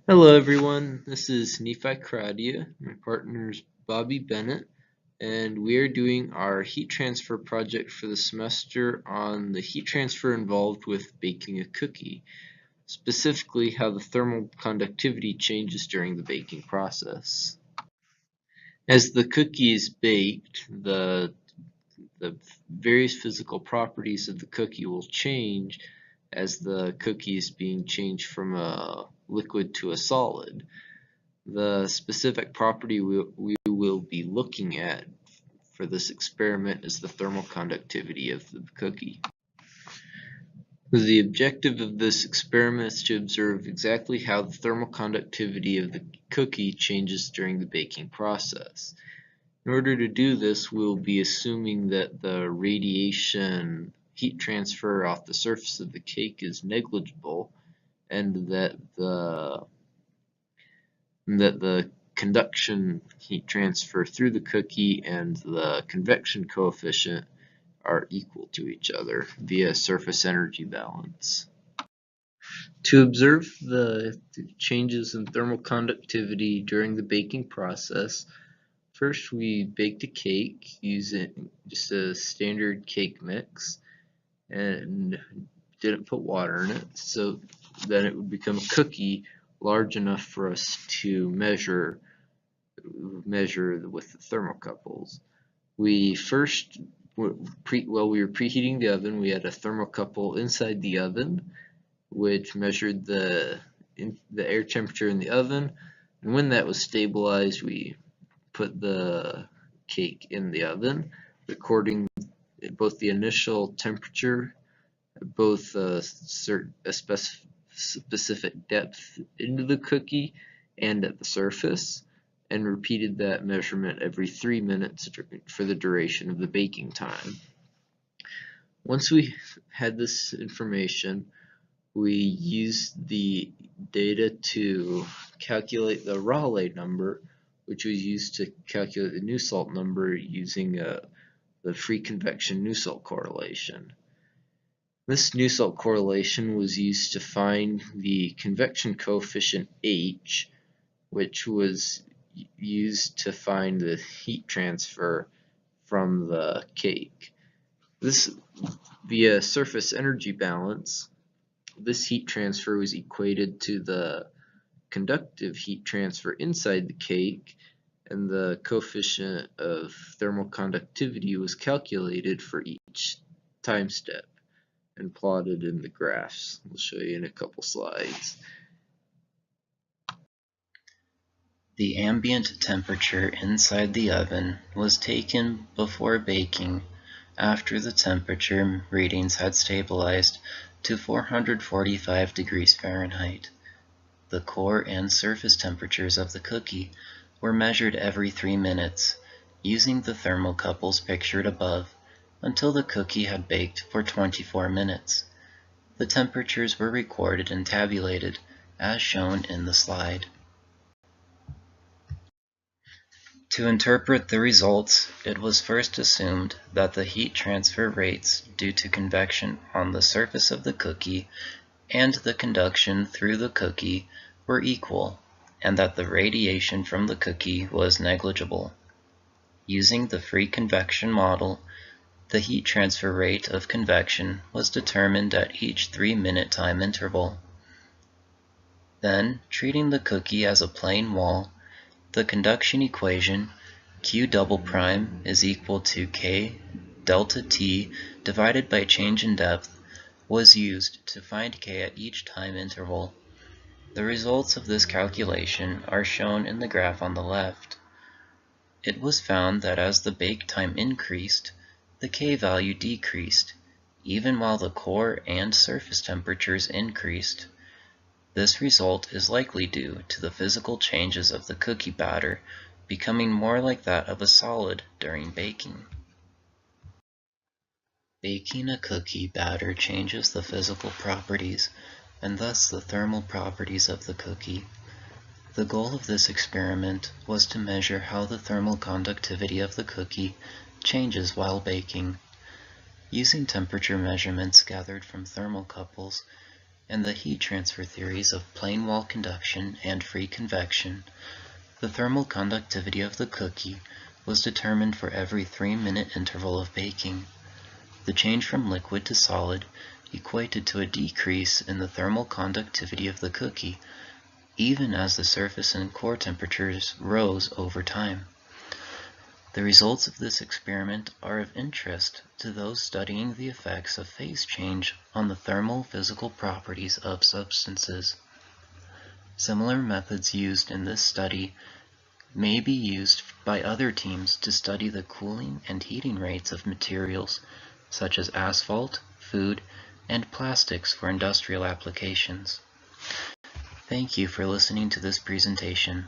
Hello everyone, this is Nephi Karadia, my partner is Bobby Bennett, and we are doing our heat transfer project for the semester on the heat transfer involved with baking a cookie, specifically how the thermal conductivity changes during the baking process. As the cookie is baked, the various physical properties of the cookie will change as the cookie is being changed from a liquid to a solid. The specific property we will be looking at for this experiment is the thermal conductivity of the cookie. The objective of this experiment is to observe exactly how the thermal conductivity of the cookie changes during the baking process. In order to do this, we'll be assuming that the radiation heat transfer off the surface of the cake is negligible and that the conduction heat transfer through the cookie and the convection coefficient are equal to each other via surface energy balance. To observe the changes in thermal conductivity during the baking process, first we baked a cake using just a standard cake mix and didn't put water in it, so then it would become a cookie large enough for us to measure with the thermocouples. We first, while we were preheating the oven, we had a thermocouple inside the oven, which measured the air temperature in the oven. And when that was stabilized, we put the cake in the oven, recording both the initial temperature, both a specific depth into the cookie and at the surface, and repeated that measurement every 3 minutes for the duration of the baking time. Once we had this information, we used the data to calculate the Rayleigh number, which was used to calculate the Nusselt number using the free convection Nusselt correlation. This Nusselt correlation was used to find the convection coefficient H, which was used to find the heat transfer from the cake. This, via surface energy balance, this heat transfer was equated to the conductive heat transfer inside the cake, and the coefficient of thermal conductivity was calculated for each time step and plotted in the graphs. We'll show you in a couple slides. The ambient temperature inside the oven was taken before baking after the temperature readings had stabilized to 445 degrees Fahrenheit. The core and surface temperatures of the cookie were measured every 3 minutes using the thermocouples pictured above until the cookie had baked for 24 minutes. The temperatures were recorded and tabulated as shown in the slide. To interpret the results, it was first assumed that the heat transfer rates due to convection on the surface of the cookie and the conduction through the cookie were equal, and that the radiation from the cookie was negligible. Using the free convection model, the heat transfer rate of convection was determined at each 3-minute time interval. Then, treating the cookie as a plain wall, the conduction equation Q double prime is equal to K delta T divided by change in depth was used to find K at each time interval. The results of this calculation are shown in the graph on the left. It was found that as the bake time increased, the K value decreased, even while the core and surface temperatures increased. This result is likely due to the physical changes of the cookie batter becoming more like that of a solid during baking. Baking a cookie batter changes the physical properties and thus the thermal properties of the cookie. The goal of this experiment was to measure how the thermal conductivity of the cookie changes while baking. Using temperature measurements gathered from thermocouples, and the heat transfer theories of plane wall conduction and free convection, the thermal conductivity of the cookie was determined for every 3-minute interval of baking. The change from liquid to solid equated to a decrease in the thermal conductivity of the cookie, even as the surface and core temperatures rose over time. The results of this experiment are of interest to those studying the effects of phase change on the thermal physical properties of substances. Similar methods used in this study may be used by other teams to study the cooling and heating rates of materials such as asphalt, food, and plastics for industrial applications. Thank you for listening to this presentation.